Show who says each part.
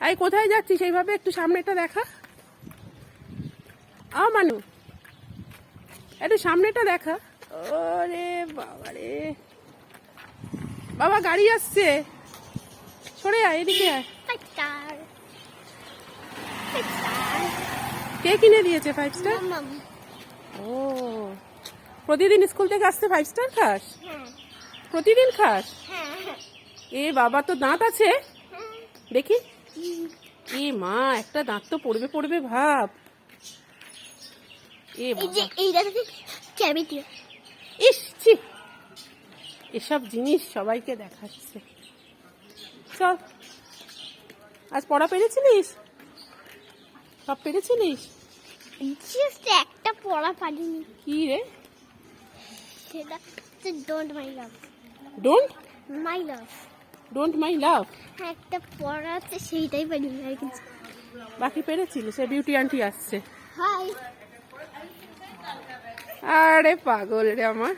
Speaker 1: এই কোথায় যাচ্ছিস সেইভাবে একটু সামনেটা দেখা। মানু একটু সামনেটা দেখা। ওরে বাবা রে বাবা, গাড়ি আসছে, সরে আয়, এদিকে আয়। কে কিনে দিয়েছে 5 স্টার? ও, প্রতিদিন স্কুল থেকে আসতে 5 স্টার খাস? প্রতিদিন খাস? এ বাবা, তো দাঁত আছে দেখি। এ মা, একটা দাঁত তো পড়বে পড়বে ভাব। ইস ছি, এসব জিনিস সবাইকে দেখাচ্ছে। চল, আজ পড়া পেরেছিলিস? সব পেরেছিলিস?
Speaker 2: একটা পড়া পারিনি।
Speaker 1: কি রে?
Speaker 2: সেটা don't my love.
Speaker 1: Don't
Speaker 2: my love,
Speaker 1: don't my love.
Speaker 2: একটা পড়া আছে সেইটাই পারিনি আর কিছু।
Speaker 1: বাকি পেরেছিলিস? সে বিউটি আন্টি আসছে।
Speaker 2: হাই।
Speaker 1: আরে পাগল রে আমার।